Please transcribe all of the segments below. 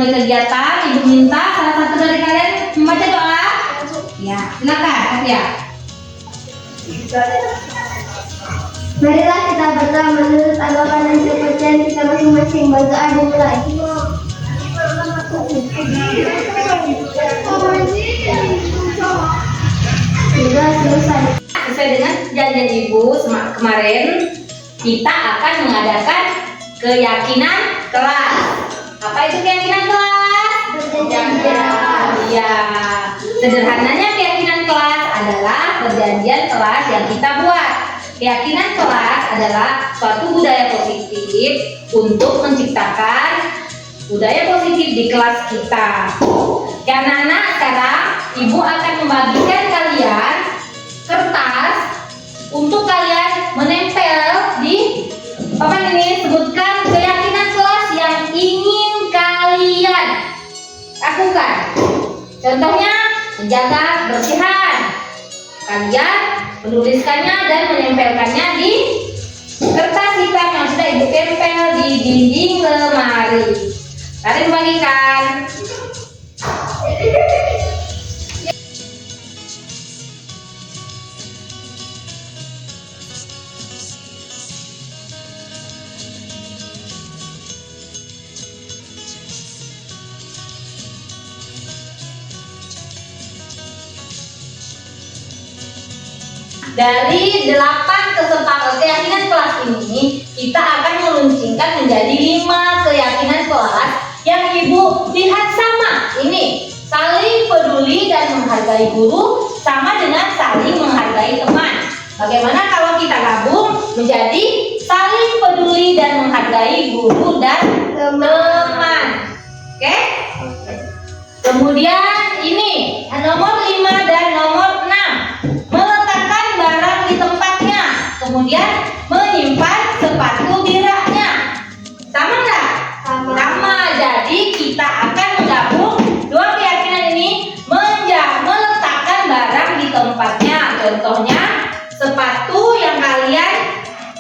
memulai kegiatan, Ibu minta salah satu dari kalian membaca doa. Ya, silakan. Ya. Marilah kita berdoa menurut agama dan kepercayaan kita masing-masing. Berdoa dimulai. Sudah selesai. Sesuai dengan janjian Ibu kemarin, kita akan mengadakan keyakinan kelas. Apa itu keyakinan kelas? Ya, sederhananya keyakinan kelas adalah perjanjian kelas yang kita buat. Keyakinan kelas adalah suatu budaya positif untuk menciptakan budaya positif di kelas kita. Ya anak-anak, sekarang Ibu akan membagikan kalian kertas untuk kalian menempel di papan ini. Sebutkan keyakinan kelas yang ingin kalian lakukan. Contohnya, menjaga kebersihan. Kalian menuliskannya dan menempelkannya di kertas hitam yang sudah Ibu tempel di dinding lemari. Lalu bagikan. Dari 8 kesempatan keyakinan kelas ini, kita akan meluncurkan menjadi 5 keyakinan kelas yang Ibu lihat sama. Ini saling peduli dan menghargai guru sama dengan saling menghargai teman. Bagaimana kalau kita gabung menjadi saling peduli dan menghargai guru dan teman? Oke? Kemudian ini nomor 5 dan nomor 6. Meletakkan barang di tempatnya. Kemudian menyimpan sepatu di raknya. Sama nggak? Sama. Jadi kita akan menggabung dua keyakinan ini, meletakkan barang di tempatnya. Contohnya sepatu yang kalian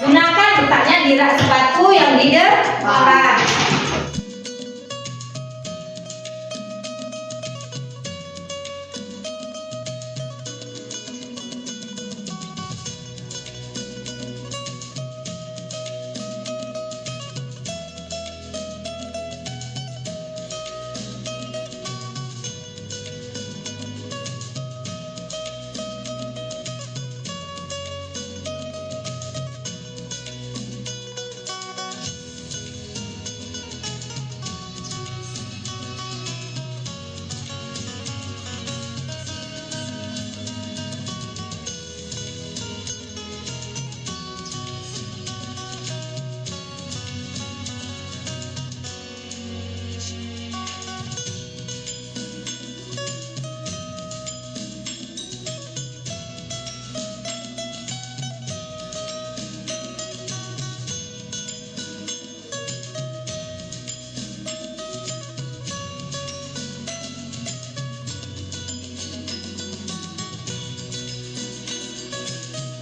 gunakan letaknya di rak sepatu yang di depan.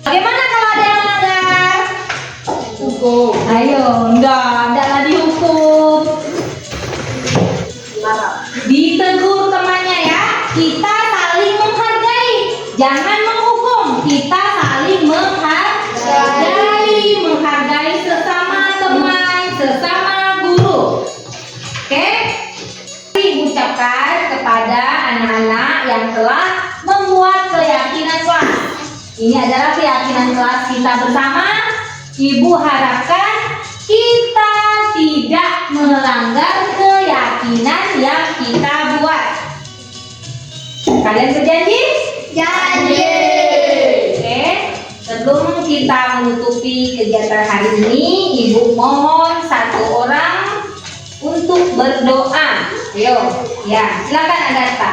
Bagaimana kalau ada yang melanggar? Hukum. Ayo, enggak dihukum. Ditegur temannya ya. Kita saling menghargai. Jangan menghukum. Kita saling menghargai sesama teman, sesama guru. Oke? Diucapkan kepada anak-anak yang telah membuat keyakinan kelas. Ini adalah keyakinan kelas kita bersama. Ibu harapkan kita tidak melanggar keyakinan yang kita buat. Kalian berjanji? Janji. Oke. Sebelum kita menutupi kegiatan hari ini, Ibu mohon satu orang untuk berdoa. Ayo, ya, silakan Agatha.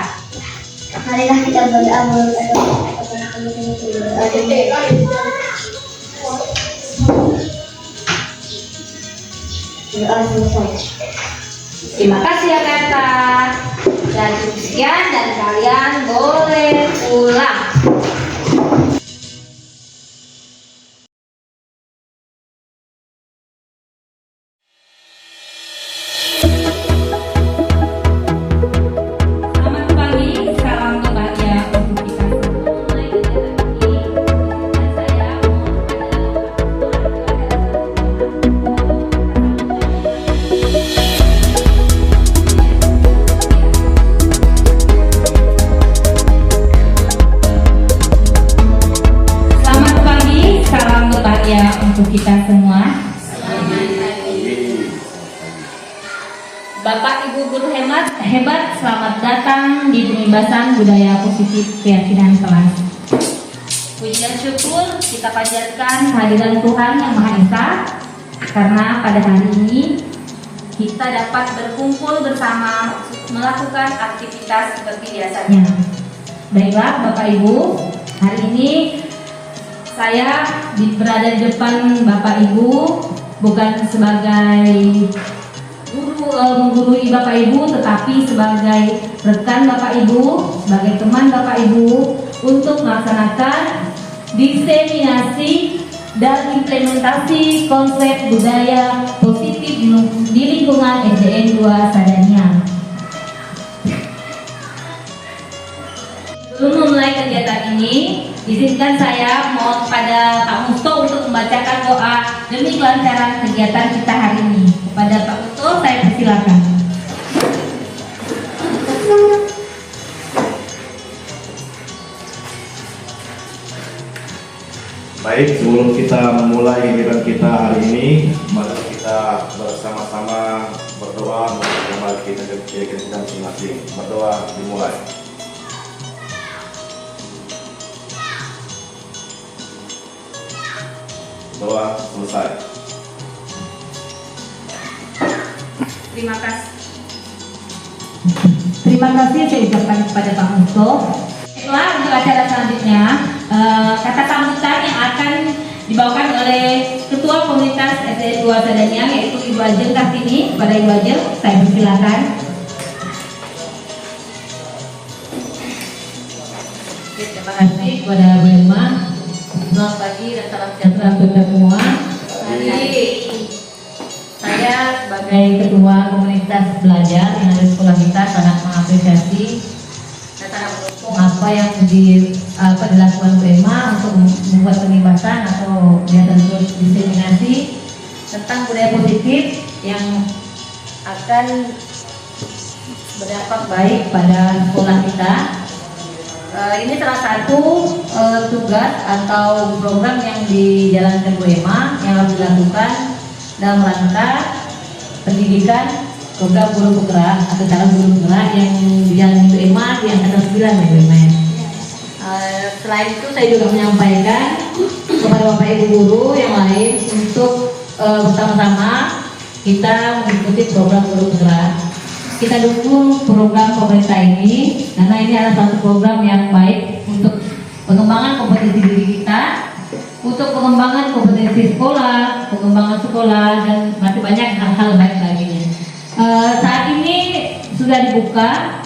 Marilah kita berdoa menurut agama. Doa selesai. Terima kasih Agatha. Dan sekian dan kalian boleh pulang. pengimbasan budaya positif keyakinan kelas. Puji dan syukur kita panjatkan kehadiran Tuhan Yang Maha Esa, karena pada hari ini kita dapat berkumpul bersama melakukan aktivitas seperti biasanya. Baiklah Bapak Ibu, hari ini saya berada di depan Bapak Ibu bukan sebagai menggurui Bapak Ibu, tetapi sebagai rekan Bapak Ibu, sebagai teman Bapak Ibu untuk melaksanakan diseminasi dan implementasi konsep budaya positif di lingkungan SDN 2 Sadaniang. Sebelum memulai kegiatan ini, izinkan saya mohon pada Pak Musto untuk membacakan doa demi kelancaran kegiatan kita hari ini. Kepada Pak Musto, saya persilakan. Baik, sebelum kita memulai kegiatan kita hari ini, mari kita bersama-sama berdoa mengenai kegiatan kita masing-masing. Berdoa dimulai. Doa selesai. Terima kasih. Terima kasih saya ucapkan kepada Pak Musto. Setelah untuk acara selanjutnya, kata sambutan yang akan dibawakan oleh Ketua Komunitas SDN 2 Sadaniang, yaitu Ibu Ajeng Kartini. Kepada Ibu Ajeng, saya persilakan. Terima kasih kepada Bu Elma. Selamat pagi dan salam sejahtera untuk kita semua. Jadi saya sebagai Ketua Komunitas Belajar yang ada di sekolah kita sangat mengapresiasi dan sangat mendukung apa yang dilakukan Bu Elma untuk membuat pengimbasan atau kegiatan diseminasi tentang budaya positif yang akan berdampak baik pada sekolah kita. Ini salah satu tugas atau program yang dijalankan Bu Elma yang harus dilakukan dalam rangka pendidikan program guru penggerak atau calon guru penggerak yang dijalani Bu Elma di angkatan 9 ya Bu Elma. Selain itu saya juga menyampaikan kepada Bapak Ibu guru yang lain untuk bersama-sama kita mengikuti program guru penggerak. Kita dukung program pemerintah ini karena ini adalah satu program yang baik untuk pengembangan kompetensi diri kita, untuk pengembangan kompetensi sekolah, pengembangan sekolah, dan masih banyak hal-hal baik lainnya. Saat ini sudah dibuka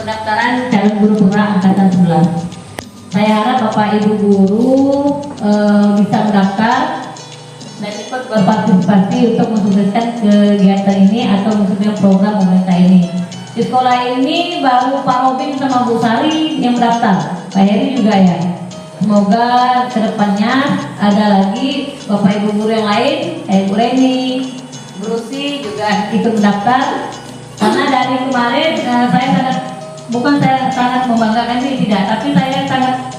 pendaftaran calon guru penggerak angkatan 11. Saya harap Bapak Ibu guru bisa mendaftar dan ikut berpartisipasi untuk mensukseskan kegiatan ini atau mensukseskan program pemerintah ini. Di sekolah ini baru Pak Robin sama Bu Sari yang mendaftar, Pak Heri juga ya. Semoga kedepannya ada lagi Bapak Ibu guru yang lain, Bu Reni, Bu Rusi juga ikut mendaftar. Karena dari kemarin saya sangat membanggakan ini tidak, tapi saya sangat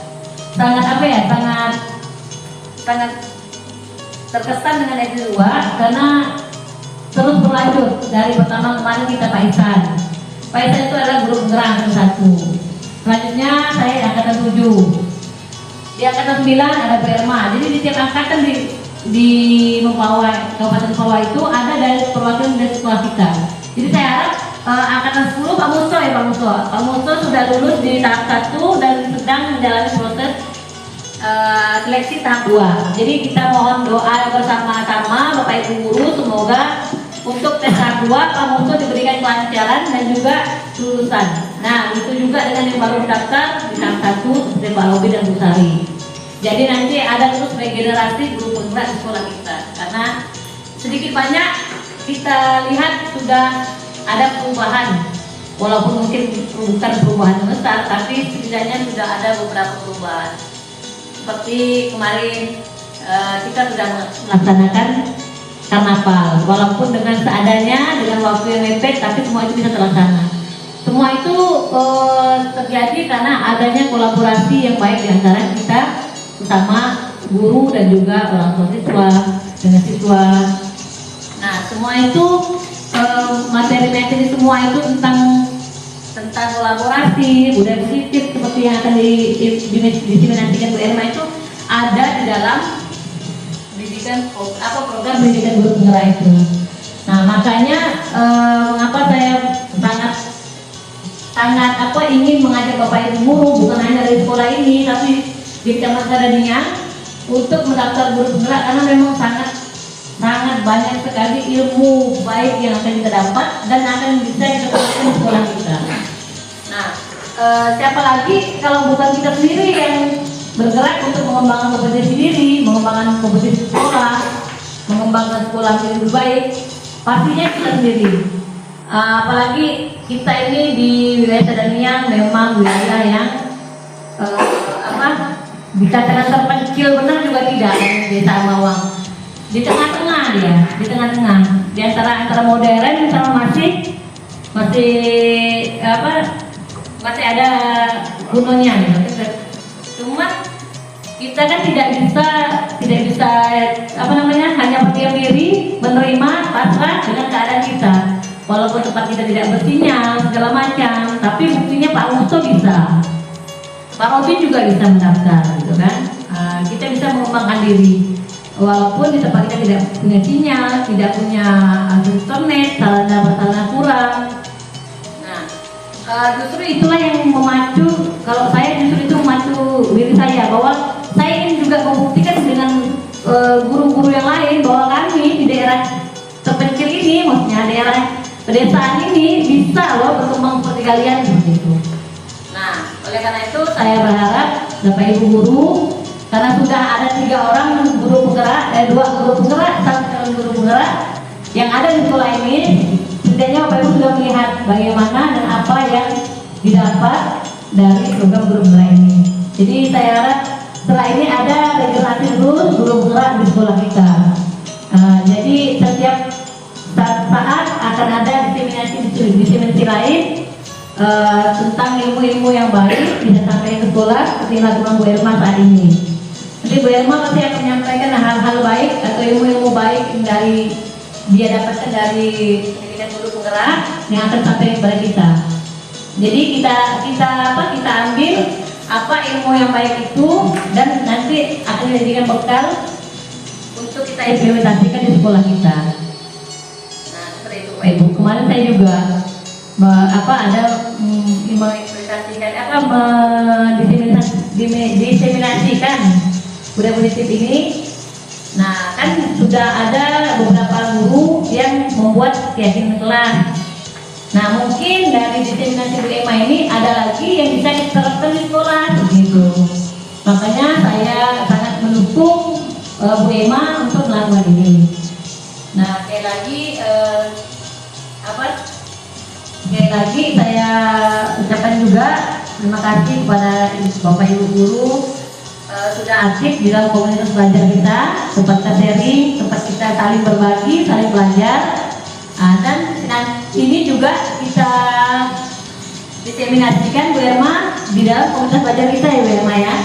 terkesan dengan SD2 karena terus berlanjut dari pertama kemarin kita Pak Isan. Pak Isan itu adalah guru penggerak angkatan 1. Selanjutnya saya angkatan 7. Di angkatan 9 ada Bu Elma. Jadi di tiap angkatan di Mempawai, Kabupaten Mempawai itu ada dari perwakilan dari sekolah kita. Jadi saya harap angkatan 10 Pak Musto ya Pak Musto. Pak Musto sudah lulus di tahap 1 dan sedang menjalani proses seleksi tahap 2. Jadi kita mohon doa bersama-sama Bapak Ibu guru, semoga untuk tes tahap 2 Pak Musto diberikan kelancaran dan juga lulusan. Nah, itu juga dengan yang baru mendaftar di tahap 1 seperti Pak Robi dan Bu Sari. Jadi nanti ada terus regenerasi guru penggerak di sekolah kita. Karena sedikit banyak kita lihat sudah ada perubahan. Walaupun mungkin bukan perubahan besar, tapi setidaknya sudah ada beberapa perubahan. Seperti kemarin kita sudah melaksanakan karnaval, walaupun dengan seadanya, dengan waktu yang mepet, tapi semua itu bisa terlaksana. Semua itu terjadi karena adanya kolaborasi yang baik di antara kita bersama guru dan juga orang tua siswa dengan siswa. Nah, semua itu materi-materi semua itu tentang tentang kolaborasi, budaya positif seperti yang akan didiseminasikan Bu Irma itu ada di dalam program pendidikan guru penggerak itu. Nah, makanya mengapa saya sangat ingin mengajak Bapak Ibu guru bukan hanya dari sekolah ini tapi di Kecamatan Daniang untuk mendaftar guru penggerak, karena memang sangat banyak sekali ilmu baik yang akan kita dapat dan akan bisa kita terapkan di sekolah kita. Nah, siapa lagi kalau bukan kita sendiri yang bergerak untuk mengembangkan kompetisi diri, mengembangkan kompetisi sekolah, mengembangkan sekolah menjadi lebih baik, pastinya kita sendiri. Apalagi kita ini di wilayah Daniang memang wilayah yang dikatakan terpencil benar juga tidak, Desa Amawang. Di tengah-tengah dia, di antara modern sama masih ada gunungnya gitu. Cuma kita kan tidak bisa hanya berdiam diri menerima pasrah dengan keadaan kita. Walaupun tempat kita tidak bersinyal segala macam, tapi buktinya Pak Musto bisa, Pak Robin juga bisa mendaftar gitu kan. Kita bisa mengembangkan diri walaupun di tempat kita tidak punya sinyal, tidak punya akses internet, sarana kurang. Nah, justru itulah yang memacu, kalau saya justru itu memacu diri saya bahwa saya ingin juga membuktikan dengan guru-guru yang lain bahwa kami di daerah terpencil ini, maksudnya daerah pedesaan ini bisa loh berkembang seperti kalian seperti itu. Nah, oleh karena itu saya berharap Bapak Ibu guru, karena sudah ada 3 orang guru penggerak, 2 guru penggerak, 1 calon guru penggerak yang ada di sekolah ini, setidaknya Bapak Ibu sudah melihat bagaimana dan apa yang didapat dari program guru penggerak ini. Jadi saya harap setelah ini ada regenerasi terus guru penggerak di sekolah kita. Jadi setiap saat akan ada diseminasi lain tentang ilmu-ilmu yang baik bisa sampai ke sekolah seperti yang dilakukan Bu Irma saat ini. Nanti Bu Irma pasti akan menyampaikan hal-hal baik atau ilmu-ilmu baik yang dia dapatkan dari pendidikan guru penggerak yang akan sampai kepada kita. Jadi kita ambil apa ilmu yang baik itu dan nanti akan dijadikan bekal untuk kita implementasikan di sekolah kita. Nah, seperti itu Pak Ibu. Kemarin saya juga diseminasikan budaya positif ini. Nah, kan sudah ada beberapa guru yang membuat keyakinan kelas. Nah, mungkin dari diseminasi Bu Irma ini ada lagi yang bisa diterapkan di sekolah begitu. Makanya saya sangat mendukung Bu Irma untuk melakukan ini. Nah, sekali lagi saya ucapkan juga terima kasih kepada Bapak Ibu guru sudah aktif di dalam komunitas belajar kita, tempat kita sharing, tempat kita saling berbagi, saling belajar. Dan ini juga kita diseminasikan Bu Irma di dalam komunitas belajar kita ya Bu Irma ya.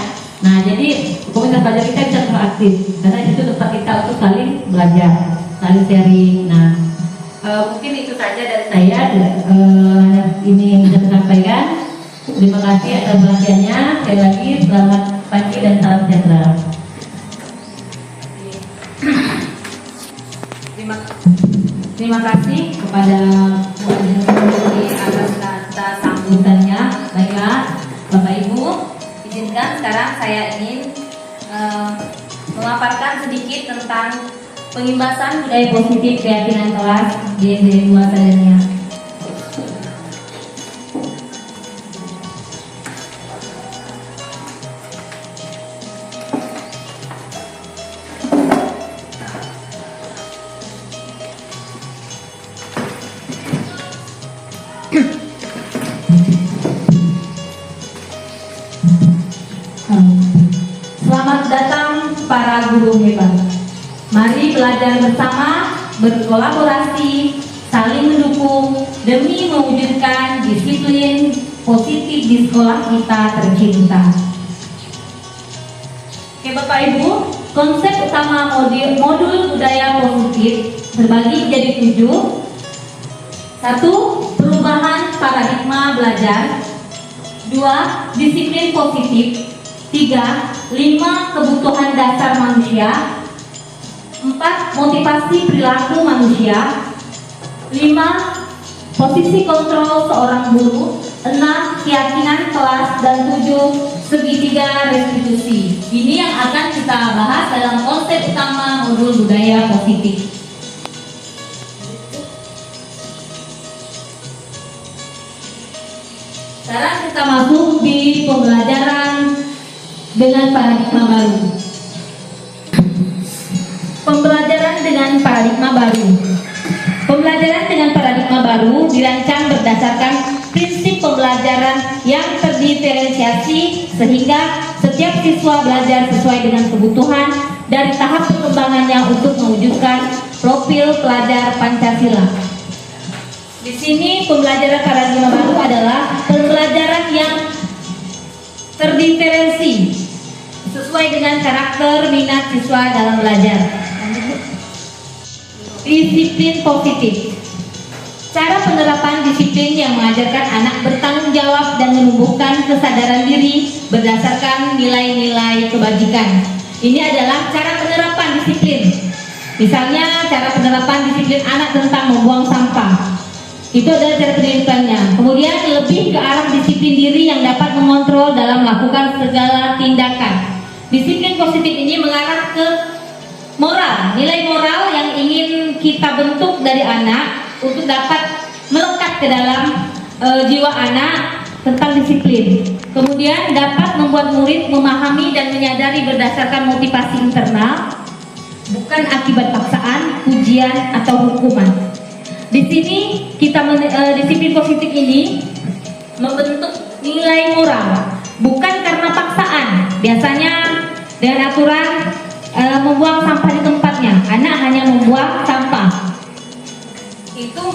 Nah, jadi komunitas belajar kita bisa teraktif karena itu tempat kita untuk saling belajar, saling sharing. Nah, mungkin itu saja dari saya. Ini yang bisa saya sampaikan. Terima kasih atas perhatiannya. Sekali lagi selamat pagi dan salam sejahtera. Terima kasih kepada Bu Adri atas kata sambutannya. Baiklah, Bapak Ibu, izinkan sekarang saya ingin memaparkan sedikit tentang pengimbasan budaya positif keyakinan kelas di SD 2 Daniang. Selamat datang para guru hebat. Mari belajar bersama, berkolaborasi, saling mendukung demi mewujudkan disiplin positif di sekolah kita tercinta. Oke Bapak Ibu, konsep utama modul budaya positif terbagi jadi 7. 1. Perubahan paradigma belajar. 2. Disiplin positif. 3. 5 kebutuhan dasar manusia. 4. Motivasi perilaku manusia. 5. Posisi kontrol seorang guru. 6. Keyakinan kelas. Dan 7. Segitiga restitusi. Ini yang akan kita bahas dalam konsep utama modul budaya positif. Sekarang kita masuk di pembelajaran dengan paradigma baru. Pembelajaran dengan paradigma baru. Pembelajaran dengan paradigma baru dirancang berdasarkan prinsip pembelajaran yang terdiferensiasi sehingga setiap siswa belajar sesuai dengan kebutuhan dari tahap perkembangannya untuk mewujudkan profil pelajar Pancasila. Di sini pembelajaran paradigma baru adalah pembelajaran yang terdiferensi sesuai dengan karakter minat siswa dalam belajar. Disiplin positif. Cara penerapan disiplin yang mengajarkan anak bertanggung jawab dan menumbuhkan kesadaran diri berdasarkan nilai-nilai kebajikan. Ini adalah cara penerapan disiplin. Misalnya cara penerapan disiplin anak tentang membuang sampah. Itu adalah cara pendidikannya. Kemudian lebih ke arah disiplin diri yang dapat mengontrol dalam melakukan segala tindakan. Disiplin positif ini mengarah ke moral, nilai moral yang ingin kita bentuk dari anak untuk dapat melekat ke dalam jiwa anak tentang disiplin. Kemudian dapat membuat murid memahami dan menyadari berdasarkan motivasi internal, bukan akibat paksaan, ujian atau hukuman. Di sini kita disiplin positif ini membentuk nilai moral, bukan karena paksaan. Biasanya dengan aturan membuang sampah di tempatnya, anak hanya membuang sampah. Itu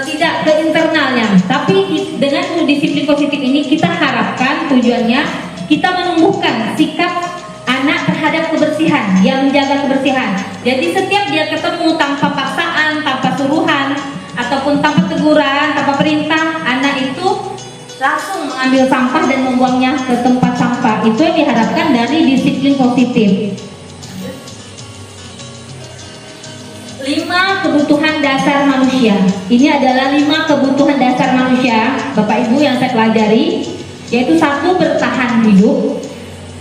tidak ke internalnya. Tapi dengan disiplin positif ini kita harapkan tujuannya kita menumbuhkan sikap anak terhadap kebersihan, dia menjaga kebersihan. Jadi setiap dia ketemu tanpa paksaan, tanpa suruhan, ataupun tanpa teguran, tanpa perintah, anak itu langsung mengambil sampah dan membuangnya ke tempat sampah. Itu yang diharapkan dari disiplin positif. 5 kebutuhan dasar manusia. Ini adalah 5 kebutuhan dasar manusia, Bapak Ibu, yang saya pelajari, yaitu 1. Bertahan hidup.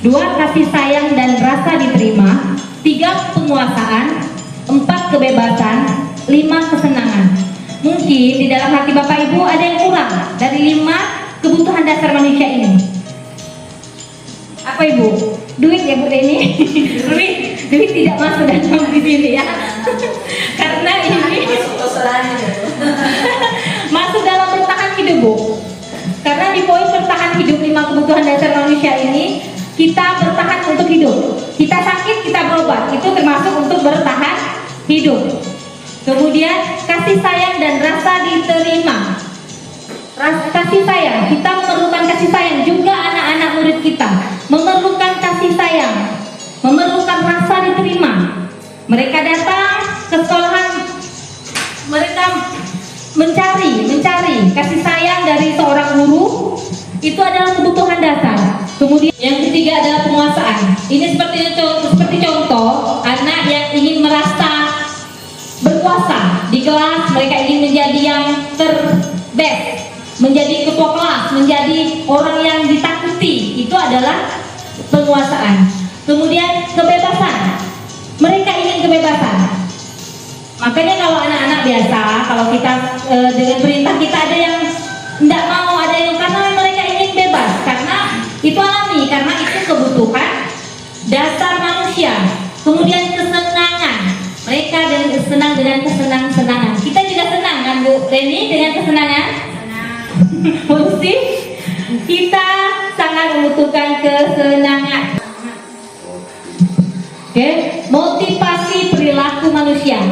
2. Kasih sayang dan rasa diterima. 3. Penguasaan. 4. Kebebasan. 5. Kesenangan. Mungkin di dalam hati Bapak Ibu ada yang kurang dari 5 kebutuhan dasar manusia ini. Apa Ibu? Duit ya Bu Deni? duit tidak masuk dalam di sini ya. Karena ini masuk dalam bertahan hidup Bu. Karena di poin bertahan hidup 5 kebutuhan dasar manusia ini, kita bertahan untuk hidup. Kita sakit, kita berobat. Itu termasuk untuk bertahan hidup. Kemudian kasih sayang dan rasa diterima. Kasih sayang, kita memerlukan kasih sayang. Juga anak-anak murid kita memerlukan kasih sayang, memerlukan rasa diterima. Mereka datang ke sekolahan, mereka mencari kasih sayang dari seorang guru. Itu adalah kebutuhan dasar. Kemudian yang ketiga adalah penguasaan. Ini seperti contoh anak yang ingin merasa berkuasa di kelas, mereka ingin menjadi yang terbest, menjadi ketua kelas, menjadi orang yang ditakuti. Itu adalah penguasaan. Kemudian kebebasan, mereka ingin kebebasan. Makanya kalau anak-anak biasa, kalau kita dengan perintah kita ada yang tidak mau, ada yang karena mereka ingin bebas, karena itu alami, karena itu kebutuhan dasar manusia. Kemudian kesenangan, mereka senang dengan kesenangan. Kita juga senang kan Bu Reni dengan kesenangan? Mesti kita sangat membutuhkan kesenangan. Oke, motivasi perilaku manusia.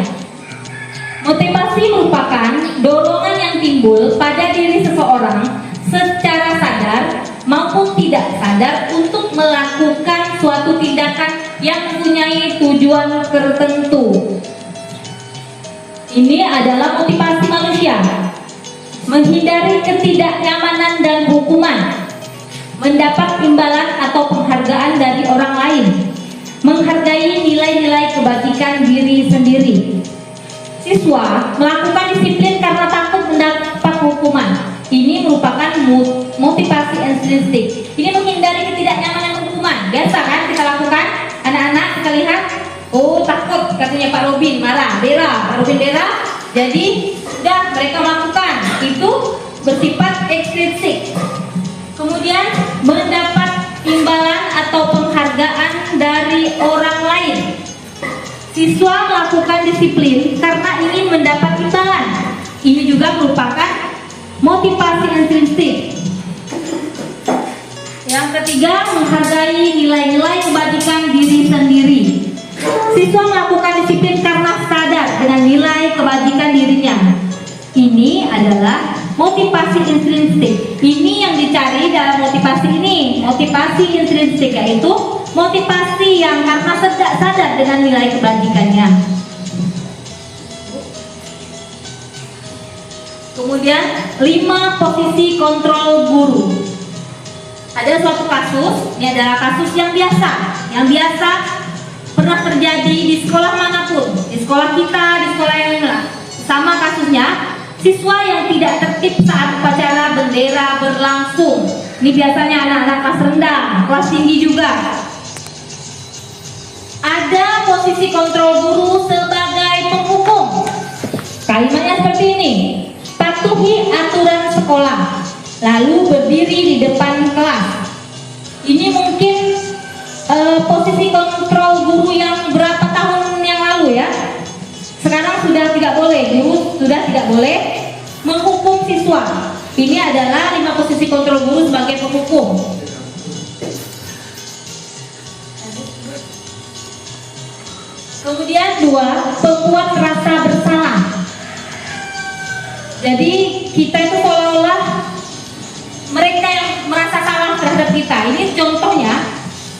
Motivasi merupakan dorongan yang timbul pada diri seseorang secara sadar maupun tidak sadar untuk melakukan suatu tindakan yang mempunyai tujuan tertentu. Ini adalah motivasi manusia. menghindari ketidaknyamanan dan hukuman, mendapat imbalan atau penghargaan dari orang lain, menghargai nilai-nilai kebajikan diri sendiri. Siswa melakukan disiplin karena takut mendapat hukuman. Ini merupakan motivasi intrinsik. Ini menghindari ketidaknyamanan dan hukuman. Biasa kan kita lakukan, anak-anak kita lihat, oh takut katanya Pak Robin marah, Pak Robin bera. Jadi sudah mereka melakukan itu bersifat ekstrinsik. Kemudian mendapat imbalan atau penghargaan dari orang lain. Siswa melakukan disiplin karena ingin mendapat imbalan. Ini juga merupakan motivasi intrinsik. Yang ketiga, menghargai nilai-nilai kebajikan diri sendiri. Siswa melakukan disiplin karena sadar dengan nilai kebajikan dirinya. Ini adalah motivasi intrinsik. Ini yang dicari dalam motivasi ini. Motivasi intrinsik yaitu motivasi yang karena sadar dengan nilai kebajikannya. Kemudian 5 posisi kontrol guru. Ada suatu kasus, ini adalah kasus yang biasa pernah terjadi di sekolah manapun, di sekolah kita, di sekolah yang lain. Sama kasusnya, siswa yang tidak tertib saat upacara bendera berlangsung. Ini biasanya anak-anak kelas rendah, kelas tinggi juga. Ada posisi kontrol guru sebagai penghukum. Kalimatnya seperti ini: patuhi aturan sekolah, lalu berdiri di depan kelas. Ini mungkin posisi kontrol guru yang berapa tahun yang lalu ya. Sekarang sudah tidak boleh, guru sudah tidak boleh menghukum siswa. Ini adalah 5 posisi kontrol guru sebagai penghukum. Kemudian 2, pembuat rasa bersalah. Jadi kita itu seolah-olah mereka yang merasa salah terhadap kita. Ini contohnya,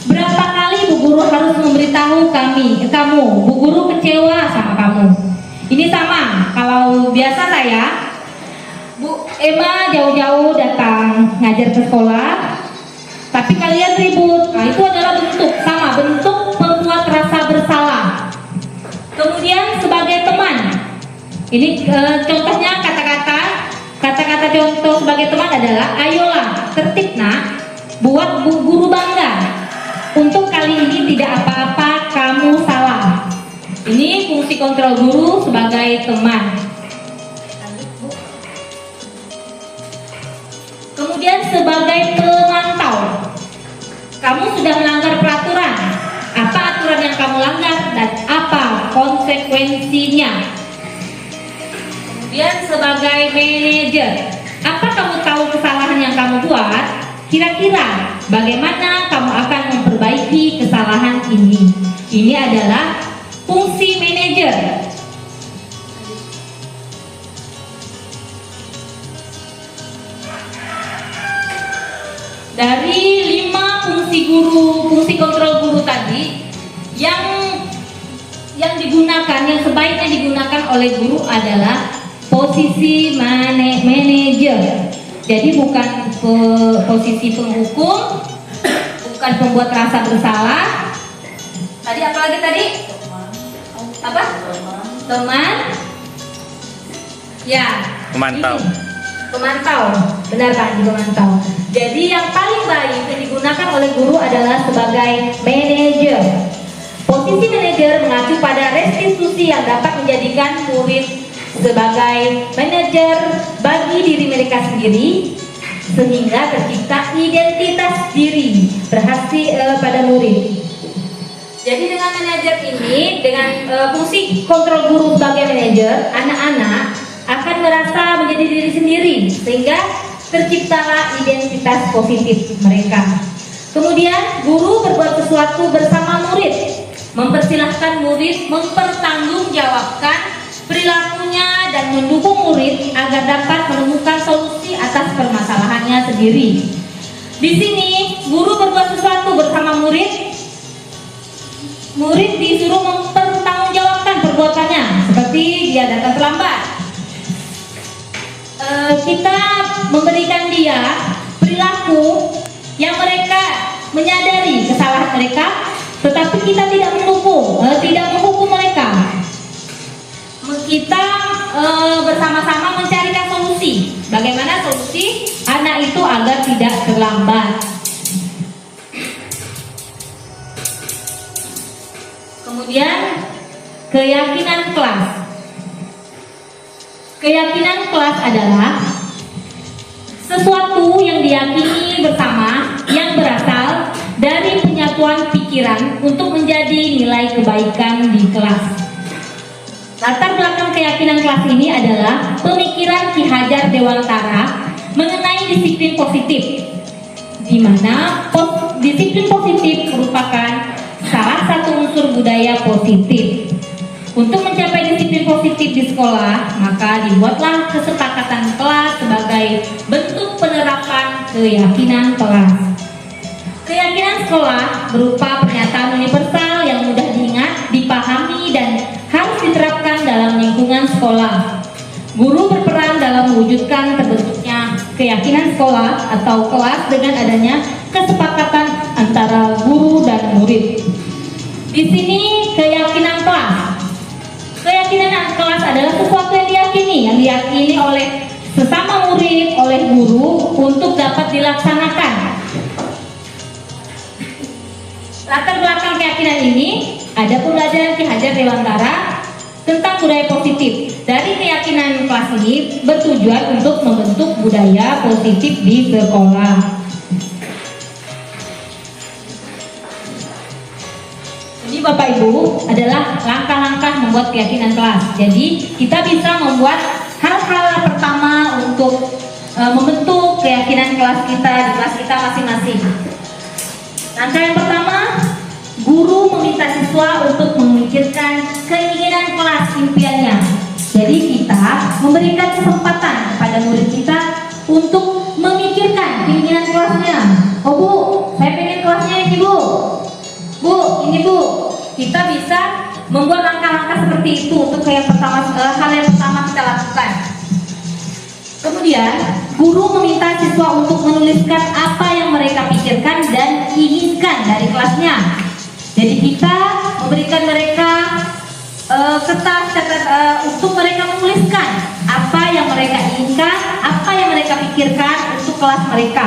berapa kali Bu Guru harus memberitahu kamu, Bu Guru kecewa sama kamu. Ini sama, kalau biasa saya, Bu Emma jauh-jauh datang ngajar ke sekolah, tapi kalian ribut. Nah, itu adalah bentuk membuat rasa bersalah. Kemudian sebagai teman, ini contohnya kata-kata contoh sebagai teman adalah, ayolah tertib nak, buat Bu Guru bangga. Untuk kali ini tidak apa-apa, kamu salah. Ini fungsi kontrol guru sebagai teman. Kemudian sebagai pemantau, kamu sudah melanggar peraturan. Apa aturan yang kamu langgar dan apa konsekuensinya? Kemudian sebagai manajer, apa kamu tahu kesalahan yang kamu buat? Kira-kira bagaimana kamu akan memperbaiki kesalahan ini? Ini adalah fungsi manajer. Dari 5 fungsi kontrol guru tadi, yang digunakan, yang sebaiknya digunakan oleh guru adalah posisi manajer. Jadi bukan posisi penghukum, bukan pembuat rasa bersalah. Tadi apa lagi tadi? Apa? Teman. Ya. Pemantau. Pemantau, benar Pak, pemantau. Jadi yang paling baik yang digunakan oleh guru adalah sebagai manajer. Posisi manajer mengacu pada restitusi yang dapat menjadikan murid sebagai manajer bagi diri mereka sendiri, sehingga tercipta identitas diri berhasil pada murid. Jadi dengan manajer ini, dengan fungsi kontrol guru sebagai manajer, anak-anak akan merasa menjadi diri sendiri, sehingga terciptalah identitas positif mereka. Kemudian guru berbuat sesuatu bersama murid, mempersilahkan murid mempertanggungjawabkan perilakunya dan mendukung murid agar dapat menemukan solusi atas permasalahannya sendiri. Di sini guru berbuat sesuatu bersama murid, murid disuruh mempertanggungjawabkan perbuatannya, seperti dia datang terlambat. kita memberikan dia perilaku yang mereka menyadari kesalahan mereka, tetapi kita tidak menghukum mereka. Kita bersama-sama mencarikan solusi. Bagaimana solusi anak itu agar tidak terlambat. Kemudian keyakinan kelas. Keyakinan kelas adalah sesuatu yang diyakini bersama yang berasal dari penyatuan pikiran untuk menjadi nilai kebaikan di kelas. Latar belakang keyakinan kelas ini adalah pemikiran Ki Hajar Dewantara mengenai disiplin positif, di mana disiplin positif merupakan salah satu unsur budaya positif. Untuk mencapai disiplin positif di sekolah, maka dibuatlah kesepakatan kelas sebagai bentuk penerapan keyakinan kelas. Keyakinan sekolah berupa pernyataan universal yang mudah diingat, dipahami, dan harus diterapkan dalam lingkungan sekolah. Guru berperan dalam mewujudkan terbentuknya keyakinan sekolah atau kelas dengan adanya kesepakatan antara guru dan murid. Di sini keyakinan kelas. Keyakinan kelas adalah sesuatu yang diyakini oleh sesama murid, oleh guru untuk dapat dilaksanakan. Latar belakang keyakinan ini ada pembelajaran Ki Hajar Dewantara tentang budaya positif. Dari keyakinan kelas ini bertujuan untuk membentuk budaya positif di sekolah. Ini Bapak Ibu adalah langkah-langkah membuat keyakinan kelas. Jadi kita bisa membuat hal-hal pertama untuk membentuk keyakinan kelas kita di kelas kita masing-masing. Langkah yang pertama, guru meminta siswa untuk memikirkan keinginan kelas impiannya. Jadi kita memberikan kesempatan kepada murid kita untuk memikirkan keinginan kelasnya. Oh Bu, saya pengen kelasnya ini Bu. Bu, ini Bu. Kita bisa membuat langkah-langkah seperti itu untuk hal yang pertama kita lakukan. Kemudian, guru meminta siswa untuk menuliskan apa yang mereka pikirkan dan inginkan dari kelasnya. Jadi kita memberikan mereka kertas untuk mereka menuliskan apa yang mereka inginkan, apa yang mereka pikirkan untuk kelas mereka.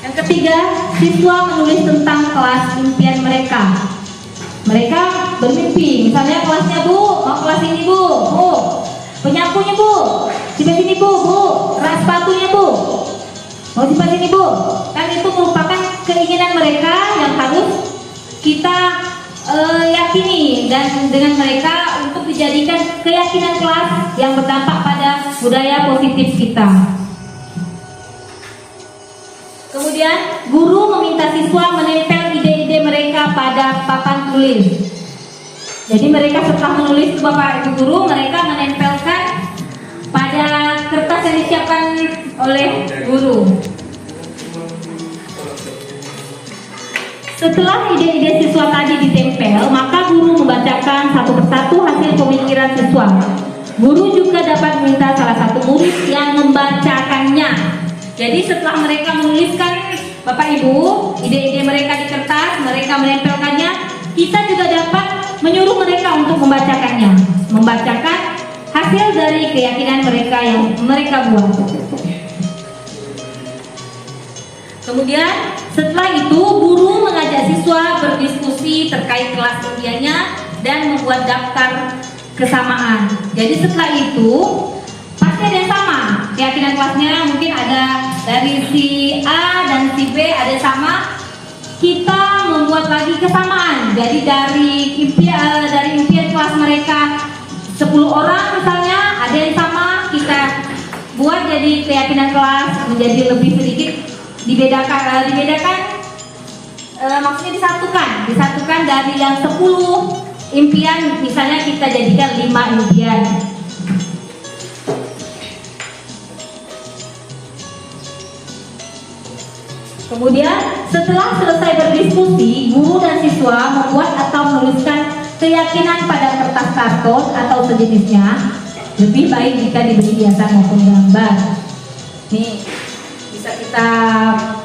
Yang ketiga, siswa menulis tentang kelas impian mereka. Mereka bermimpi, misalnya kelasnya Bu, mau kelas ini Bu, penyapunya Bu, simpan sini Bu, ras sepatunya Bu, mau simpan sini Bu. Kan itu merupakan keinginan mereka yang harus kita yakini dan dengan mereka untuk dijadikan keyakinan kelas yang berdampak pada budaya positif kita. Kemudian guru meminta siswa menempel ide-ide mereka pada papan tulis. Jadi mereka setelah menulis Bapak Ibu guru, mereka menempelkan pada kertas yang disiapkan oleh guru. Setelah ide-ide siswa tadi ditempel, maka guru membacakan satu persatu hasil pemikiran siswa. Guru juga dapat meminta salah satu murid yang membacakannya. Jadi setelah mereka menuliskan Bapak Ibu ide-ide mereka di kertas, mereka menempelkannya, kita juga dapat menyuruh mereka untuk membacakannya, membacakan hasil dari keyakinan mereka yang mereka buat. Kemudian setelah itu guru mengajak siswa berdiskusi terkait kelas impiannya dan membuat daftar kesamaan. Jadi setelah itu pasti ada yang sama keyakinan kelasnya, mungkin ada dari si A dan si B ada sama. Kita membuat lagi kesamaan. Jadi dari impian kelas mereka 10 orang misalnya ada yang sama, kita buat jadi keyakinan kelas menjadi lebih sedikit dibedakan maksudnya disatukan dari yang 10 impian misalnya kita jadikan 5 impian. Kemudian setelah selesai berdiskusi, guru dan siswa membuat atau menuliskan keyakinan pada kertas karton atau sejenisnya. Lebih baik jika diberi hiasan maupun gambar. Nih, bisa kita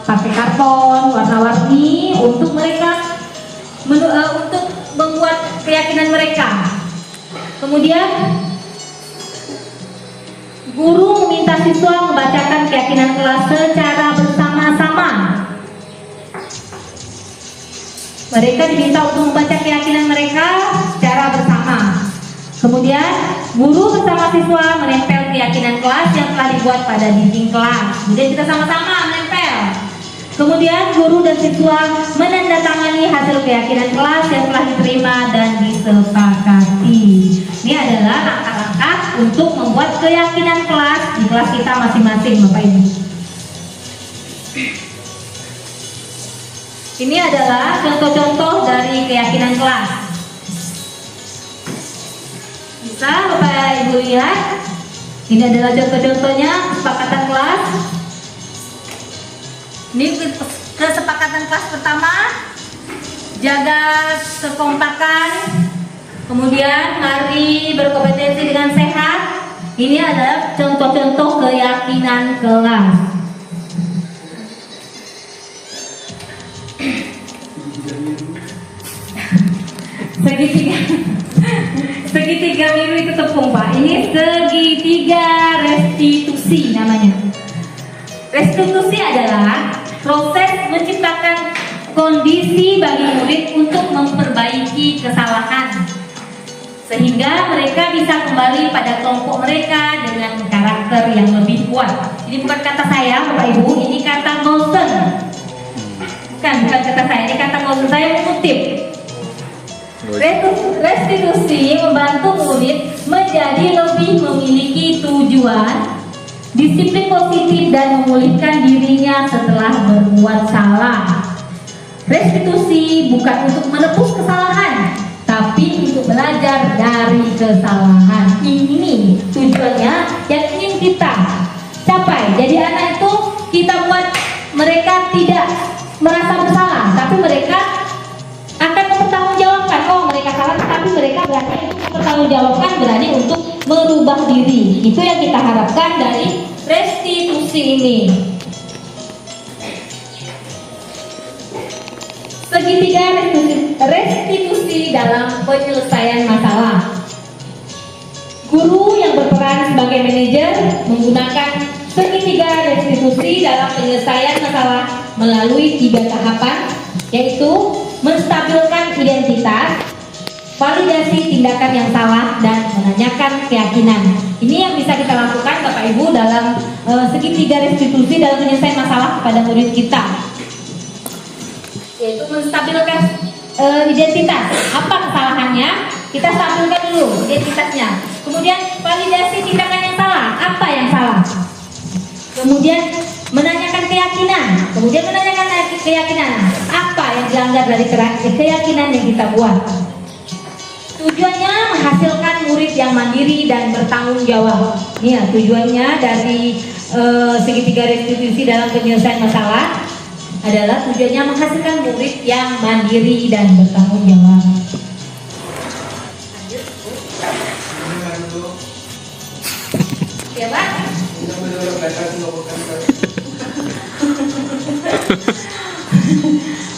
pakai karton warna-warni untuk mereka untuk membuat keyakinan mereka. Kemudian guru meminta siswa membacakan keyakinan kelas secara bersama-sama. Mereka diminta untuk membaca keyakinan mereka secara bersama. Kemudian guru bersama siswa menempel keyakinan kelas yang telah dibuat pada dinding kelas. Kemudian kita sama-sama menempel. Kemudian guru dan siswa menandatangani hasil keyakinan kelas yang telah diterima dan disepakati. Ini adalah langkah-langkah untuk membuat keyakinan kelas di kelas kita masing-masing, Bapak Ibu. Ini adalah contoh-contoh dari keyakinan kelas. Bisa Bapak Ibu lihat? Ini adalah contoh-contohnya kesepakatan kelas. Ini kesepakatan kelas pertama, jaga kekompakan. Kemudian mari berkompetensi dengan sehat. Ini adalah contoh-contoh keyakinan kelas. Segitiga biru itu tepung, Pak. Ini segitiga restitusi namanya. Restitusi adalah proses menciptakan kondisi bagi murid untuk memperbaiki kesalahan, sehingga mereka bisa kembali pada kelompok mereka dengan karakter yang lebih kuat. Ini bukan kata saya, Bapak Ibu, ini kata Golson. Bukan kata saya, ini kata Golson. Saya mengutip. Restitusi membantu murid menjadi lebih memiliki tujuan, disiplin positif, dan memulihkan dirinya setelah berbuat salah. Restitusi bukan untuk menebus kesalahan, tapi untuk belajar dari kesalahan. Ini tujuannya yang ingin kita capai. Jadi anak itu kita buat mereka tidak merasa bersalah, tapi mereka akan mempertanggungjawabkan. Oh, mereka salah, tapi mereka berani untuk mempertanggungjawabkan, berani untuk merubah diri. Itu yang kita harapkan dari restitusi ini. Segitiga restitusi dalam penyelesaian masalah. Guru yang berperan sebagai manajer menggunakan segitiga restitusi dalam penyelesaian masalah melalui 3 tahapan, yaitu menstabilkan identitas, validasi tindakan yang salah, dan menanyakan keyakinan. Ini yang bisa kita lakukan, Bapak Ibu, dalam segitiga restitusi dalam penyelesaian masalah kepada murid kita, yaitu menstabilkan identitas. Apa kesalahannya? Kita stabilkan dulu identitasnya. Kemudian validasi tindakan yang salah. Apa yang salah? Kemudian menanyakan keyakinan. Kemudian menanyakan keyakinan. Apa yang dilanggar dari keyakinan yang kita buat? Tujuannya menghasilkan murid yang mandiri dan bertanggung jawab. Ini ya tujuannya dari segitiga restitusi dalam penyelesaian masalah adalah tujuannya menghasilkan murid yang mandiri dan bertanggung jawab. Ya, Pak?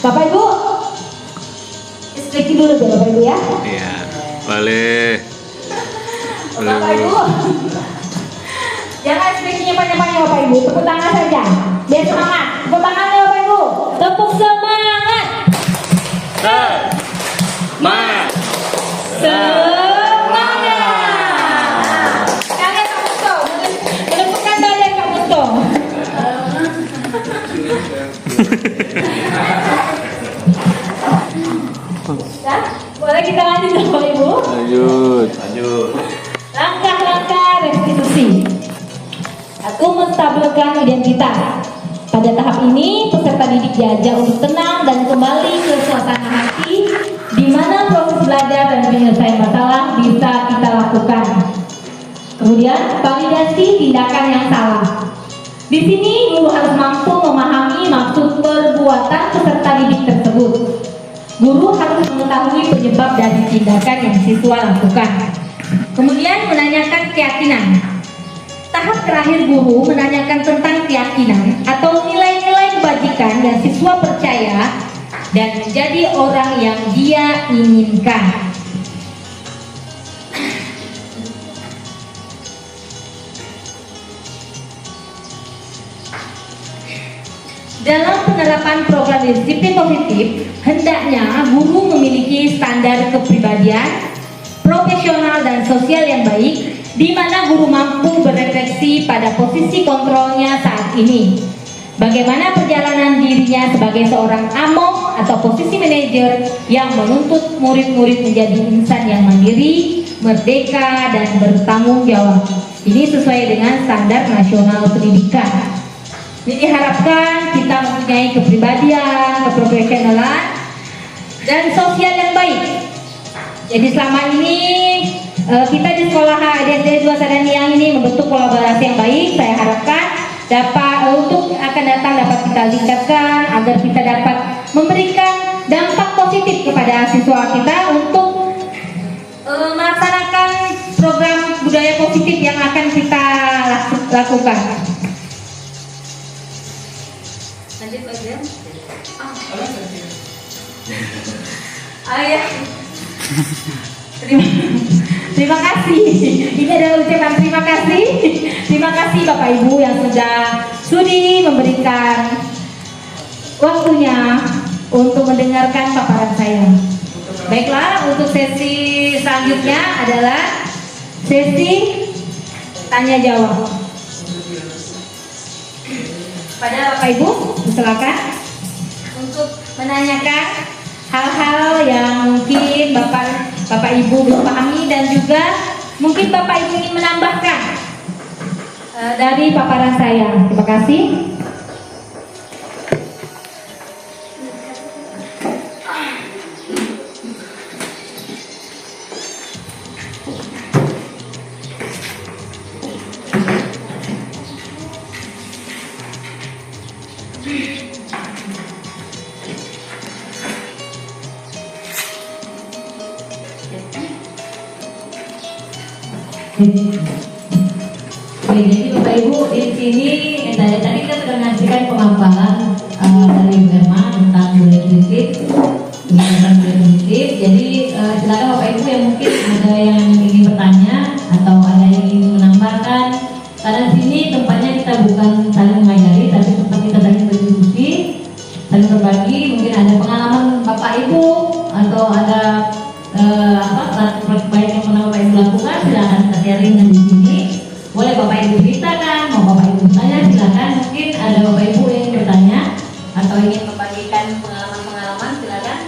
Bapak Ibu, istirahat dulu deh Bapak Ibu ya. Iya, boleh. Bapak Ibu, jangan speakingnya panjang-panjang Bapak Ibu, tepuk tangan saja, biar semangat. Tepuk tangannya Bapak Ibu, tepuk semangat. Semangat. Semangat. Kalian Kak Musto, menepukkan badan Kak Musto. Dan boleh kita lanjut Bapak Ibu. Lanjut. Langkah-langkah restitusi. 1. Menstabilkan identitas. Pada tahap ini, peserta didik diajak untuk tenang dan kembali ke suasana hati, di mana proses belajar dan penyelesaian masalah bisa kita lakukan. Kemudian, validasi tindakan yang salah. Di sini, guru harus mampu memahami maksud perbuatan peserta didik tersebut. Guru harus mengetahui penyebab dari tindakan yang siswa lakukan. Kemudian menanyakan keyakinan. Tahap terakhir guru menanyakan tentang keyakinan atau nilai-nilai kebajikan yang siswa percaya dan menjadi orang yang dia inginkan. Dalam penerapan program disiplin positif, hendaknya guru memiliki standar kepribadian, profesional dan sosial yang baik, di mana guru mampu berefleksi pada posisi kontrolnya saat ini. Bagaimana perjalanan dirinya sebagai seorang among atau posisi manajer yang menuntut murid-murid menjadi insan yang mandiri, merdeka, dan bertanggung jawab. Ini sesuai dengan standar nasional pendidikan. Ini diharapkan kita mempunyai kepribadian, keprofesionalan, dan sosial yang baik. Jadi selama ini kita di sekolah HDSD 2 Sadaniang ini membentuk kolaborasi yang baik. Saya harapkan dapat untuk akan datang dapat kita tingkatkan agar kita dapat memberikan dampak positif kepada siswa kita untuk melaksanakan program budaya positif yang akan kita lakukan. Lanjut lagi ya. Ayah. Terima kasih. Ini adalah ucapan terima kasih. Terima kasih Bapak Ibu yang sudah sudi memberikan waktunya untuk mendengarkan paparan saya. Baiklah, untuk sesi selanjutnya adalah sesi tanya jawab. Pada Bapak Ibu, silakan untuk menanyakan hal-hal yang mungkin Bapak Ibu belum pahami dan juga mungkin Bapak Ibu ingin menambahkan dari paparan saya. Terima kasih. Jadi Bapak Ibu di sini tadi kita sudah menyaksikan pemaparan dari Bu Herma tentang budaya positif, Jadi silakan Bapak Ibu yang mungkin ada yang ingin bertanya atau ada yang ingin menambahkan. Karena di sini tempatnya kita bukan saling mengajari, tapi tempat kita saling berdiskusi, saling berbagi. Mungkin ada pengalaman Bapak Ibu atau ada praktik baik yang pernah Bapak Ibu lakukan, silakan kita sharing di sini. Boleh Bapak Ibu ceritakan, mau Bapak Ibu bertanya, silakan. Mungkin ada Bapak Ibu yang ingin bertanya atau ingin membagikan pengalaman-pengalaman, silakan.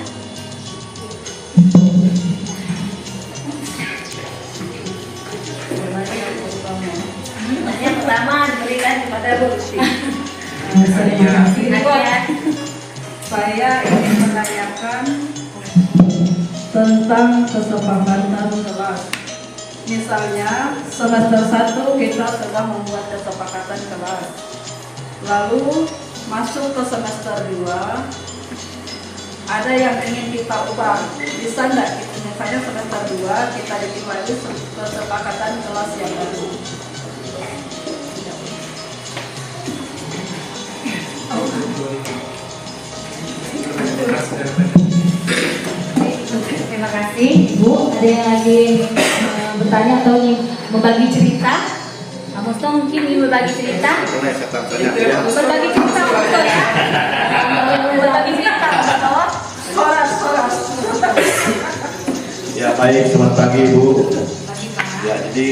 Yang pertama diberikan kepada Bu Lucy. Saya ingin menanyakan tentang kesepakatan kelas. Misalnya semester 1 kita sudah membuat kesepakatan kelas, lalu masuk ke semester 2 ada yang ingin kita ubah, bisa nggak gitu? Misalnya semester 2 kita bikin lagi kesepakatan kelas yang baru. Terima kasih Bu. Ada yang lagi bertanya atau ingin membagi cerita? Kamu mungkin ingin berbagi cerita? Berbagi cerita betul ya? Berbagi cerita betul? Soras. Ya baik, selamat pagi Bu. Ya jadi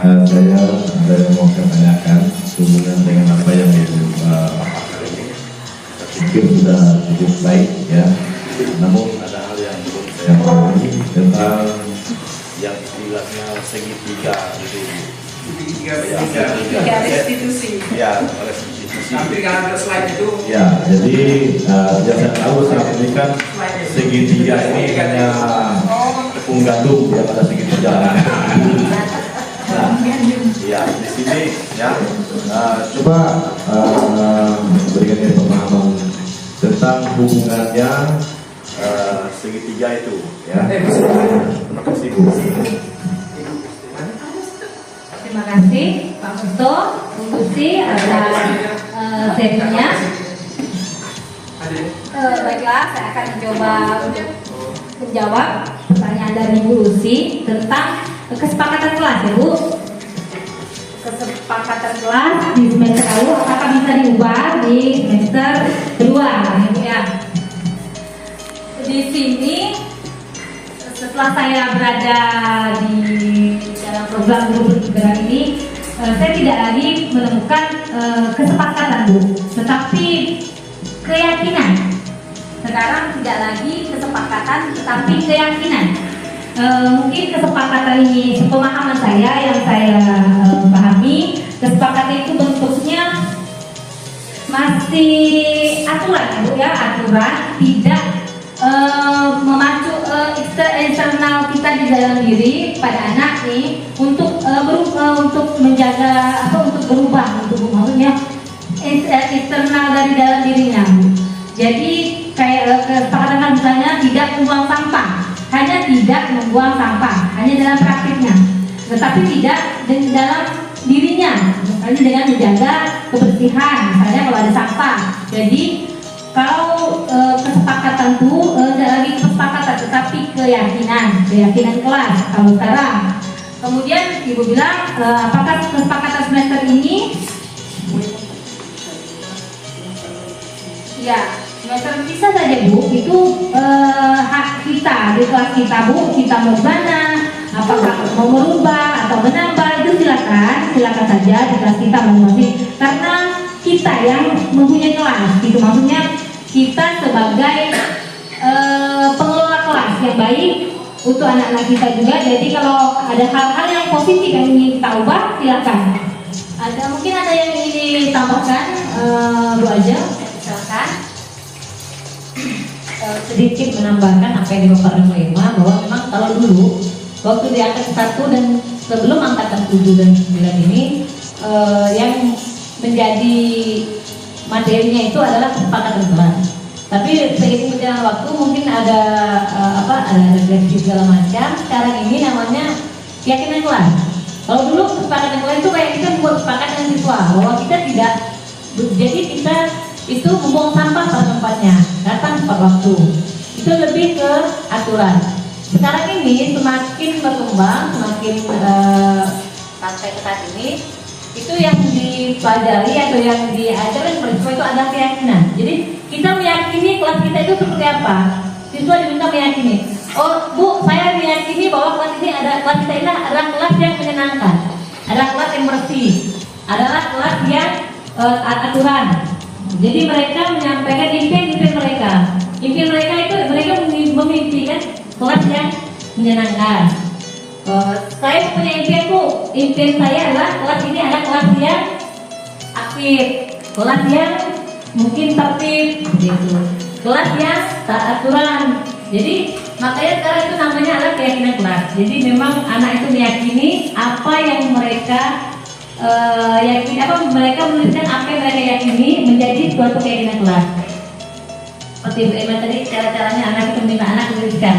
saya ada yang mau saya tanyakan hubungan dengan apa yang dipaparkan ini. Saya pikir sudah cukup baik ya. Namun ada hal yang belum saya pahami tentang yang istilahnya segitiga itu. Tiga restitusi. Ya, restitusi. Tapi kalau ada slide itu. Ya, jadi yang saya tahu saat ini kan segitiga ini hanya tepung gandum yang ada segitiga. Nah, ya di sini ya coba berikan pemahaman tentang hubungannya segitiga itu, ya. Terima kasih Bu. Terima kasih Pak Musto, Bu Lucy atas sharingnya. Baiklah, saya akan mencoba untuk menjawab pertanyaan dari Bu Lucy tentang kesepakatan kelas ya Bu. Kesepakatan kelas di semester lalu apakah bisa diubah di semester kedua gitu ya. Di sini setelah saya berada di dalam program guru bergerak ini, saya tidak lagi menemukan kesepakatan Bu, tetapi keyakinan. Sekarang tidak lagi kesepakatan, tetapi keyakinan. Mungkin kesepakatan ini sepemahaman saya yang saya pahami, kesepakatan itu bentuknya masih aturan ya Bu ya, aturan tidak memacu eksternal kita di dalam diri pada anak nih untuk untuk menjaga untuk berubah maksudnya eksternal dari dalam dirinya. Jadi kayak kesepakatan misalnya tidak membuang sampah, hanya tidak membuang sampah hanya dalam praktiknya, tetapi tidak dalam dirinya, misalnya dengan menjaga kebersihan misalnya kalau ada sampah. Jadi kalau kesepakatan itu tidak lagi kesepakatan tetapi keyakinan kelas kalau sekarang. Kemudian Ibu bilang apakah kesepakatan semester ini ya semester bisa saja Bu, itu hak kita di kelas kita Bu, kita mau mana, apakah mau merubah atau menambah itu silakan saja di kelas kita masing-masing, karena kita yang mempunyai kelas gitu, maksudnya kita sebagai pengelola kelas yang baik untuk anak-anak kita juga. Jadi kalau ada hal-hal yang positif yang ingin kita ubah silakan. Mungkin ada yang ingin ditambahkan, Bu aja silakan. Sedikit menambahkan apa yang dipaparkan oleh Ima, bahwa memang kalau dulu waktu di angkatan 1 dan sebelum angkatan 7 dan 9 ini yang menjadi materinya itu adalah kesepakatan kelas. Tapi seiring berjalan waktu mungkin ada ada refleksi segala macam. Sekarang ini namanya keyakinan kelas. Kalau dulu kesepakatan kelas itu kayak kita membuat kesepakatan dengan siswa bahwa kita tidak, jadi kita itu membuang sampah pada tempatnya, datang tepat waktu. Itu lebih ke aturan. Sekarang ini semakin berkembang, semakin sampai ke saat ini, itu yang dipelajari atau yang diajarkan pada siswa itu adalah keyakinan. Jadi kita meyakini kelas kita itu seperti apa. Siswa diminta meyakini, oh Bu, saya meyakini bahwa kelas ini kelas kita ini adalah kelas yang menyenangkan, adalah kelas yang bersih, adalah kelas yang aturan. Jadi mereka menyampaikan impian mereka. Impian mereka itu mereka memimpikan kelas yang menyenangkan. Saya punya impian Bu, impian saya adalah kelas ini adalah kelas yang aktif, kelas yang mungkin tertib, gitu. Kelas yang aturan. Jadi makanya sekarang itu namanya adalah keyakinan kelas. Jadi memang anak itu meyakini apa yang mereka mereka menuliskan apa yang mereka yakini menjadi suatu keyakinan kelas. Seperti Bu Emma tadi, cara-caranya anak itu minta anak menuliskan.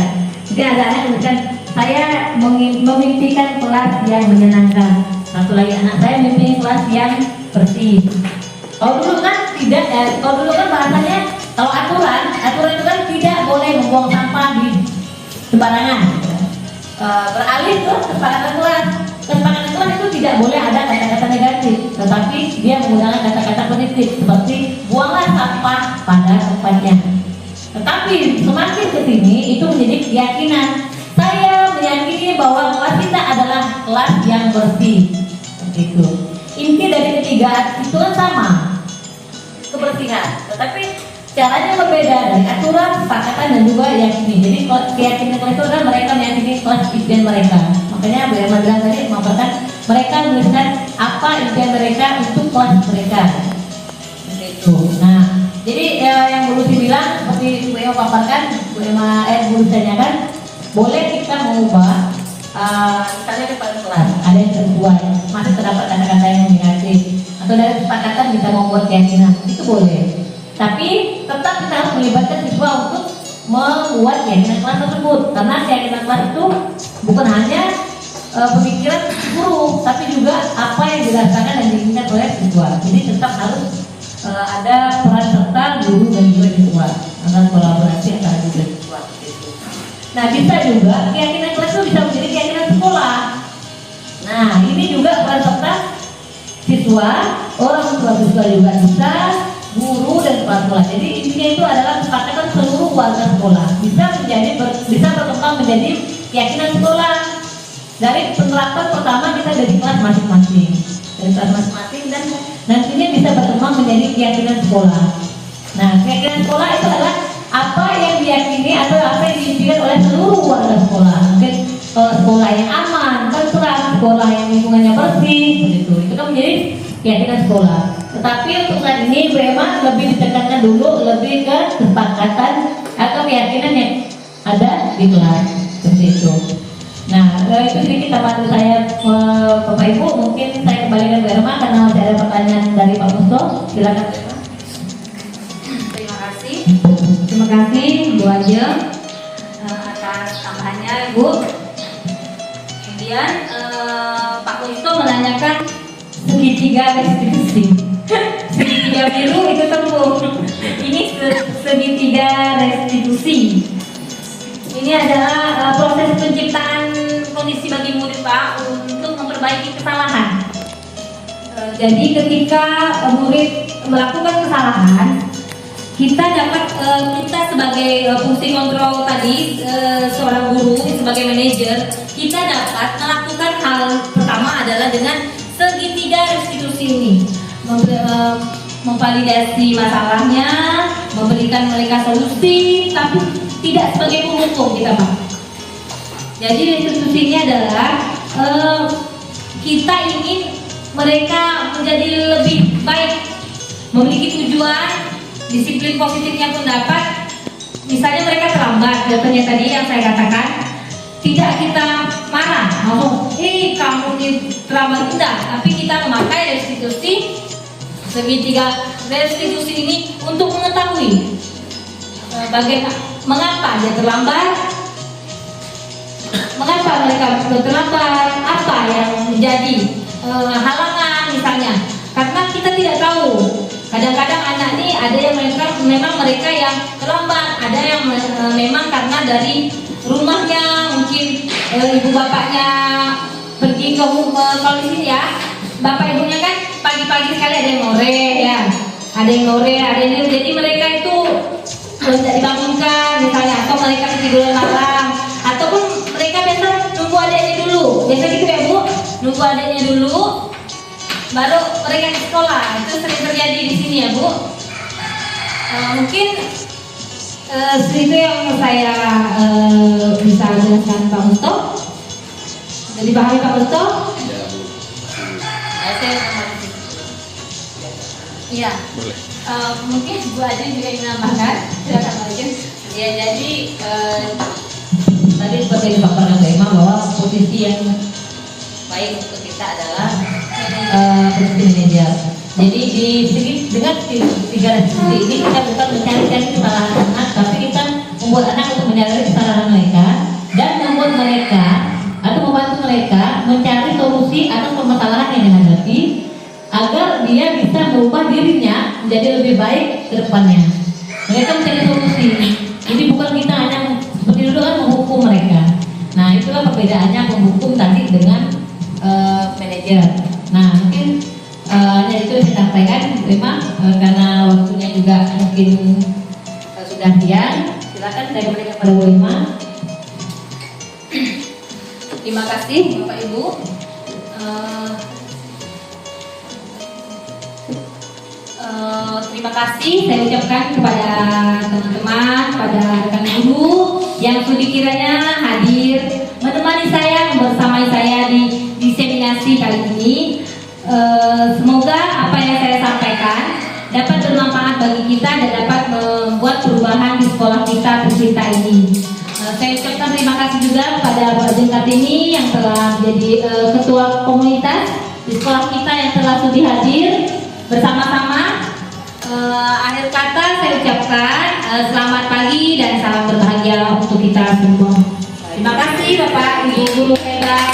Jadi ada anak menuliskan, saya memimpikan kelas yang menyenangkan. Satu lagi anak saya memimpikan kelas yang bersih. Kalau dulu kan tidak, kalau dulu kan bahasanya kalau aturan itu kan tidak boleh membuang sampah di sembarangan. Beralih ke kesepakatan kelas. Kesepakatan kelas itu tidak boleh ada kata-kata negatif, tetapi dia menggunakan kata-kata positif seperti buanglah sampah pada tempatnya. Tetapi semakin kesini itu menjadi keyakinan. Saya meyakini bahwa kelas kita adalah kelas yang bersih. Begitu. Inti dari ketiga itu kan sama, kebersihan. Tetapi caranya berbeda dari aturan, kesepakatan dan juga yakini. Jadi keyakinan kelas itu adalah mereka meyakini kelas impian mereka. Makanya Bu Emma bilang tadi mengatakan mereka menuliskan apa impian mereka untuk kelas mereka. Begitu. Nah, jadi yang Bu Lucy bilang seperti Bu Emma paparkan, Bu Lucy tanyakan, boleh kita mengubah misalnya kepada kelas ada yang sesuai, masih terdapat kata-kata yang negatif atau dari kesepakatan bisa membuat keyakinan, itu boleh. Tapi tetap kita harus melibatkan siswa untuk membuat keyakinan kelas tersebut, karena keyakinan kelas itu bukan hanya pemikiran guru, tapi juga apa yang dirasakan dan diinginkan oleh siswa. Jadi tetap harus ada peran serta guru dan juga siswa, akan kolaborasi antara guru dan siswa. Gitu. Nah, bisa juga keyakinan kelas itu bisa menjadi keyakinan sekolah. Nah, ini juga peran serta siswa, orang tua siswa juga bisa, guru dan kepala sekolah. Jadi intinya itu adalah kesepakatan seluruh warga sekolah bisa berkembang menjadi keyakinan sekolah. Dari penerapan pertama kita dari kelas masing-masing, dan nantinya bisa berkembang menjadi keyakinan sekolah. Nah, keyakinan sekolah itu adalah apa yang diyakini atau apa yang diimpikan oleh seluruh warga sekolah. Mungkin sekolah yang aman, tentram, sekolah yang lingkungannya bersih, begitu. Itu kan menjadi keyakinan sekolah. Tetapi untuk saat ini memang lebih ditekankan dulu lebih ke kesepakatan atau keyakinan yang ada di kelas, seperti itu. Nah, itu sedikit tambahan saya, Bapak Ibu. Mungkin saya kembalikan ke Irma karena masih ada pertanyaan dari Pak Musto. Silakan. Terima kasih. Terima kasih Bu Ajeng Atas tambahannya Ibu. Kemudian Pak Musto menanyakan segitiga restitusi. segitiga biru itu tentu. Ini segitiga restitusi. Ini adalah proses penciptaan kondisi bagi murid Pak untuk memperbaiki kesalahan. Jadi ketika murid melakukan kesalahan, kita sebagai fungsi kontrol tadi, seorang guru sebagai manajer, kita dapat melakukan hal pertama adalah dengan segitiga restitusi ini, memvalidasi masalahnya, memberikan mereka solusi, tapi tidak sebagai penghukum kita Pak. Jadi restitusinya adalah kita ingin mereka menjadi lebih baik, memiliki tujuan, disiplin positifnya pun dapat. Misalnya mereka terlambat, contohnya tadi yang saya katakan, tidak kita marah, kamu ini terlambat, tidak, tapi kita memakai restitusi, segitiga restitusi ini untuk mengetahui mengapa dia terlambat, mengapa mereka terlambat, apa yang menjadi halangan misalnya. Karena kita tidak tahu, kadang-kadang anak ini ada yang memang mereka yang terlambat, ada yang memang karena dari rumahnya mungkin ibu bapaknya pergi ke kalau di sini ya, bapak ibunya kan pagi-pagi sekali ada yang ngore ya, ada yang ngore, ada yang jadi mereka itu tidak dibangunkan misalnya, atau mereka ketiduran malam, ataupun mereka biasa nunggu adiknya dulu, biasa gitu ya Bu, nunggu adiknya dulu baru mereka ke sekolah. Itu sering terjadi di sini ya Bu. Mungkin itu yang saya bisa jelaskan Pak Musto. Jadi dipahami Pak Musto? Iya. Boleh. Mungkin Bu Ajeng juga ingin menambahkan. Silakan Bu Ajeng. Ya, jadi Tadi seperti yang dipaparkan Mbak Emma bahwa posisi yang baik untuk kita adalah posisi manajer. Jadi dengan tiga restitusi ini kita bukan mencari-cari kesalahan anak, tapi kita membuat anak untuk menyadari kesalahan mereka dan membuat mereka atau membantu mereka mencari solusi atas permasalahan yang dihadapi agar dia bisa merubah dirinya menjadi lebih baik ke depannya. Mereka mencari solusi. Jadi bukan kita hanya seperti dulu kan menghukum mereka. Nah, itulah perbedaannya penghukum tadi dengan manajer. Nah, mungkin hanya itu yang saya sampaikan. Memang karena waktunya juga mungkin sudah siang. Silakan saya berikan kepada Bu Ima. terima kasih Bapak Ibu. Terima kasih saya ucapkan kepada teman-teman, kepada rekan guru yang sudi kiranya hadir menemani saya, membersamai saya di diseminasi kali ini. Semoga apa yang saya sampaikan dapat bermanfaat bagi kita dan dapat membuat perubahan di sekolah kita tercinta ini. Saya ucapkan terima kasih juga kepada Pak Ajeng Kartini yang telah menjadi ketua komunitas di sekolah kita yang telah sudi hadir bersama-sama Akhir kata saya ucapkan selamat pagi dan salam berbahagia untuk kita semua. Terima kasih Bapak Ibu guru hebat.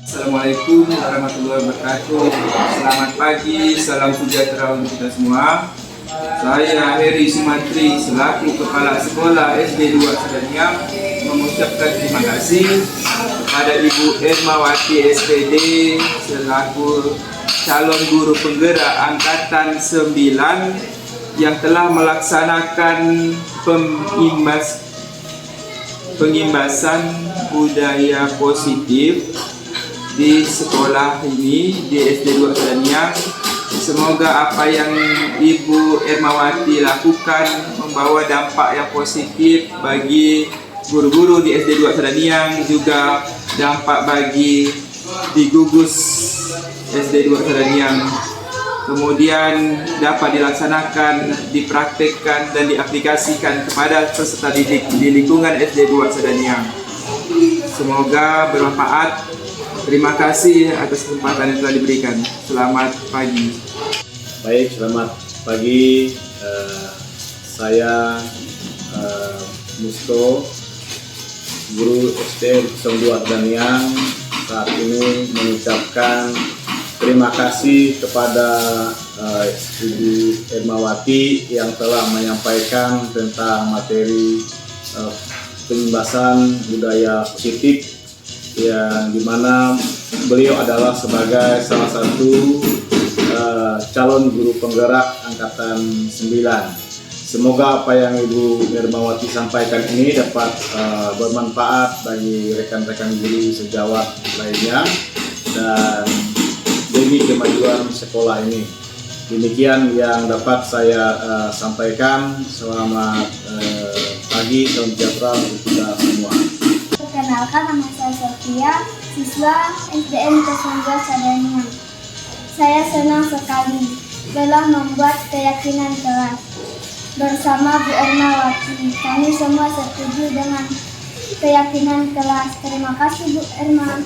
Assalamualaikum warahmatullahi wabarakatuh. Selamat pagi, salam sejahtera untuk kita semua. Saya Heri Sumantri selaku Kepala Sekolah SD 2 Sedaniang mengucapkan terima kasih kepada Ibu Ermawati SPD selaku calon guru penggerak angkatan 9 yang telah melaksanakan pengimbasan budaya positif di sekolah ini di SD 2 Sedaniang. Semoga apa yang Ibu Ermawati lakukan membawa dampak yang positif bagi guru-guru di SD 2 Sedaniang, juga dampak bagi di gugus SD 2 Sedaniang. Kemudian dapat dilaksanakan, dipraktekkan dan diaplikasikan kepada peserta didik di lingkungan SD 2 Sedaniang. Semoga bermanfaat. Terima kasih atas kesempatan yang telah diberikan. Selamat pagi. Baik, selamat pagi. Saya Musto, guru SD 2 Sedaniang, saat ini mengucapkan terima kasih kepada Ibu Ermawati yang telah menyampaikan tentang materi pengimbasan budaya positif, yang dimana beliau adalah sebagai salah satu calon guru penggerak angkatan 9. Semoga apa yang Ibu Ermawati sampaikan ini dapat bermanfaat bagi rekan-rekan guru sejawat lainnya dan demi kemajuan sekolah ini. Demikian yang dapat saya sampaikan. Selamat pagi, salam sejahtera untuk kita semua. Perkenalkan, nama saya Sofia, siswa SDN 02 Sedaniang. Saya senang sekali telah membuat keyakinan kelas bersama Bu Ermawati. Kami semua setuju dengan keyakinan kelas. Terima kasih Bu Erma.